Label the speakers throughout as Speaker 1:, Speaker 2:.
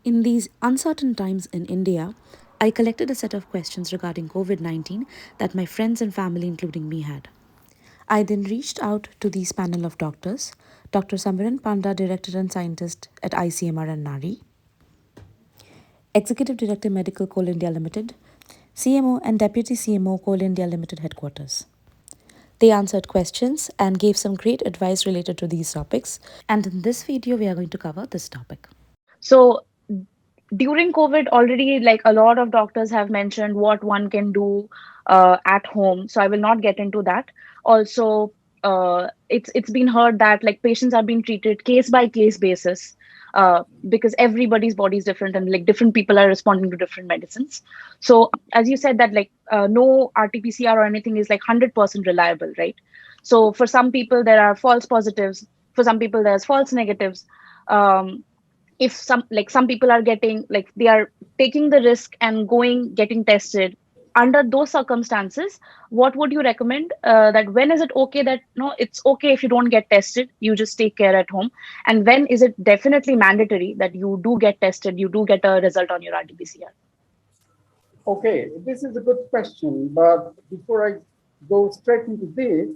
Speaker 1: In these uncertain times in India, I collected a set of questions regarding COVID 19 that my friends and family, including me, had. I then reached out to these panel of doctors: Dr. Samiran, Panda, Director and Scientist at ICMR and NARI, Executive Director Medical Coal India Limited, CMO and Deputy CMO Coal India Limited Headquarters. They answered questions and gave some great advice related to these topics. And in this video, we are going to cover this topic.
Speaker 2: So during COVID, already like a lot of doctors have mentioned what one can do at home. So I will not get into that. Also, it's been heard that like patients are being treated case by case basis because everybody's body is different and like different people are responding to different medicines. So as you said that like no RT-PCR or anything is like 100% reliable, right? So for some people there are false positives. For some people there's false negatives. Um, if some people are getting like they are taking the risk and going getting tested under those circumstances, what would you recommend, that when is it okay that no, it's okay if you don't get tested, you just take care at home, and when is it definitely mandatory that you do get tested, you do get a result on your RT-PCR?
Speaker 3: Okay, this is a good question, but before I go straight into this,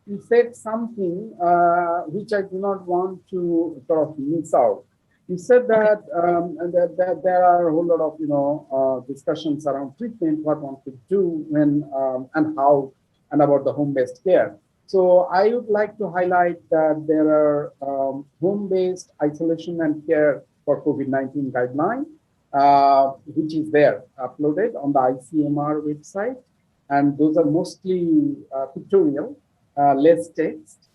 Speaker 3: you said something which I do not want to sort of miss out. You said
Speaker 2: Okay.
Speaker 3: that there are a whole lot of discussions around treatment, what one could do when and how, and about the home-based care. So I would like to highlight that there are home-based isolation and care for COVID-19 guidelines, which is there uploaded on the ICMR website. And those are mostly pictorial, less text.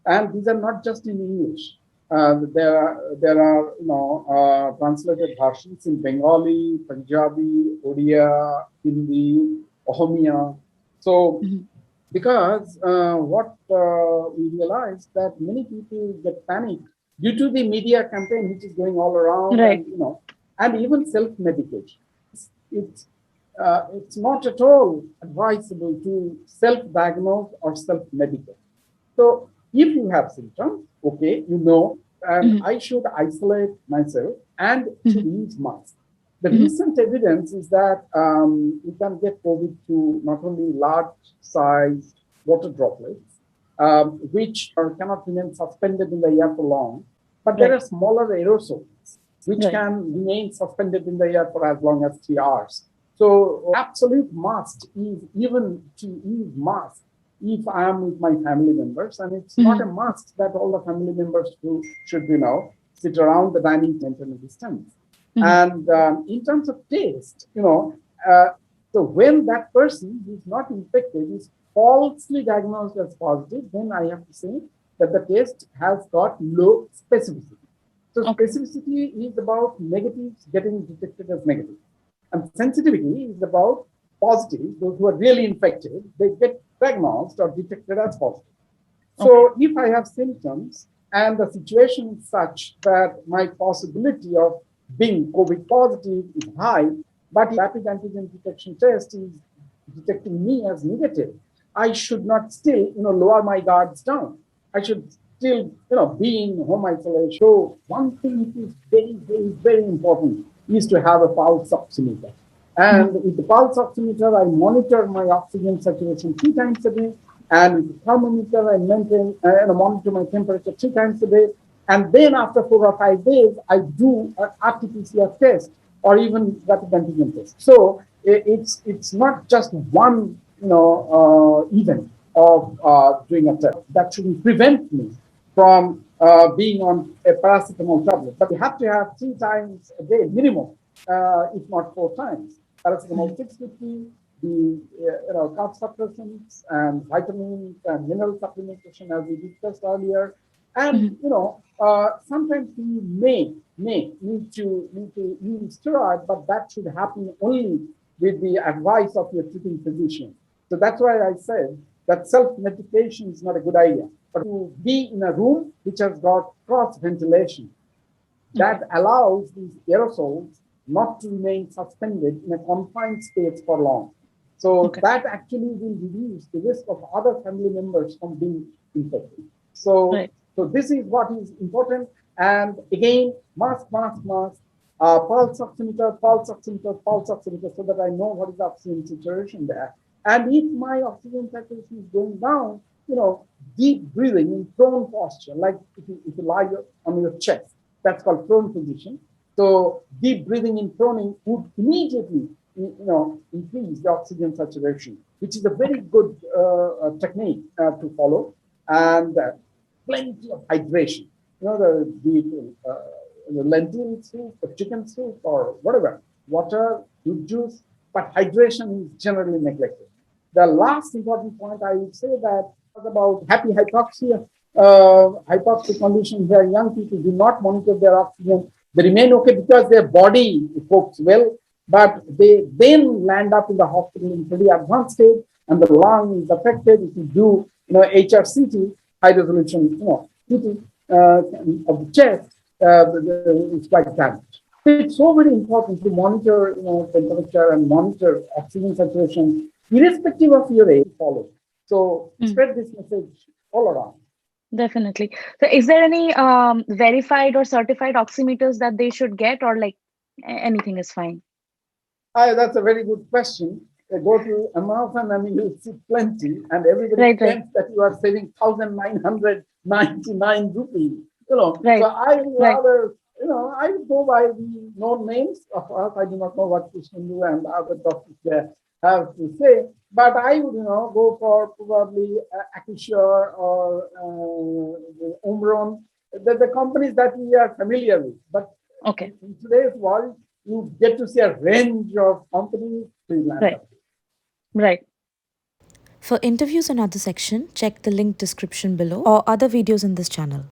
Speaker 3: And these are not just in English. There are translated versions in Bengali, Punjabi, Odia, Hindi, Ohmiya. So
Speaker 2: Mhm.
Speaker 3: because what we realized that many people get panicked due to the media campaign which is going all around,
Speaker 2: Right.
Speaker 3: and even self-medication. It's not at all advisable to self-diagnose or self-medicate. So if you have symptoms, okay, and
Speaker 2: Mhm.
Speaker 3: I should isolate myself and should
Speaker 2: Mhm.
Speaker 3: use mask. The
Speaker 2: Mhm.
Speaker 3: recent evidence is that you can get COVID through not only large size water droplets, cannot remain suspended in the air for long, but there
Speaker 2: Right.
Speaker 3: are smaller aerosols which
Speaker 2: Right.
Speaker 3: can remain suspended in the air for as long as 3 hours. So absolute must is even to use mask if I am with my family members, and it's not a
Speaker 2: Mhm.
Speaker 3: must that all the family members who should, sit around the dining table maintain a distance.
Speaker 2: Mhm.
Speaker 3: And in terms of taste, uh, so when that person who is not infected is falsely diagnosed as positive, then I have to say that the test has got low specificity. So
Speaker 2: Okay.
Speaker 3: specificity is about negatives getting detected as negative. And sensitivity is about positives, those who are really infected, they get diagnosed or detected as positive.
Speaker 2: Okay.
Speaker 3: So if I have symptoms and the situation is such that my possibility of being COVID positive is high, but rapid antigen detection test is detecting me as negative, I should not still, lower my guards down. I should still, be in home isolation. So one thing which is very, very, very important is to have a pulse oximeter.
Speaker 2: Mhm.
Speaker 3: And with the pulse oximeter, I monitor my oxygen saturation 3 times a day. And with the thermometer, I monitor my temperature 3 times a day. And then after 4 or 5 days, I do an RT-PCR test or even rapid antigen test. So it's not just one event of doing a test that should prevent me from being on a paracetamol tablet. But you have to have 3 times a day minimum, if not 4 times. Paracetamol
Speaker 2: Mhm.
Speaker 3: 650, the carb suppressants and vitamins and mineral supplementation as we discussed earlier. And
Speaker 2: Mhm.
Speaker 3: sometimes we may need to use steroid, but that should happen only with the advice of your treating physician. So that's why I said that self-medication is not a good idea. But to be in a room which has got cross ventilation,
Speaker 2: Okay.
Speaker 3: that allows these aerosols not to remain suspended in a confined space for long. So
Speaker 2: Okay.
Speaker 3: that actually will reduce the risk of other family members from being infected. So,
Speaker 2: Right.
Speaker 3: so this is what is important. And again, mask, mask, mask. pulse oximeter, so that I know what is the oxygen situation there. And if my oxygen saturation is going down, deep breathing in prone posture, like if you lie on your chest, that's called prone position. So deep breathing in proning would immediately, increase the oxygen saturation, which is a very
Speaker 2: Okay.
Speaker 3: good technique to follow. And plenty of hydration. The lentil soup, or chicken soup, or whatever, water, good juice, but hydration is generally neglected. The last important point I would say that was about happy hypoxia. Hypoxic condition where young people do not monitor their oxygen. They remain okay because their body copes well, but they then land up in the hospital in pretty advanced stage, and the lung is affected. If you do, HRCT, high resolution, CT of the chest, it's quite damaged. So it's so very important to monitor, temperature and monitor oxygen saturation, irrespective of your age. Follow. So
Speaker 2: Mm,
Speaker 3: spread this message all around.
Speaker 2: definitely. So, is there any verified or certified oximeters that they should get, or like anything is fine?
Speaker 3: That's a very good question. Go to Amazon and you'll see plenty, and everybody
Speaker 2: Right, right,
Speaker 3: claims that you are saving 1,999 rupees. So
Speaker 2: right,
Speaker 3: I
Speaker 2: right.
Speaker 3: rather, I go by the known names of us. I do not know what Krishnendu and other doctors there have to say, but I would, go for probably Acusure or Omron, the companies that we are familiar with. But
Speaker 2: Okay,
Speaker 3: in today's world, you get to see a range of companies freelance.
Speaker 2: right, right.
Speaker 1: For interviews and other section, check the link description below or other videos in this channel.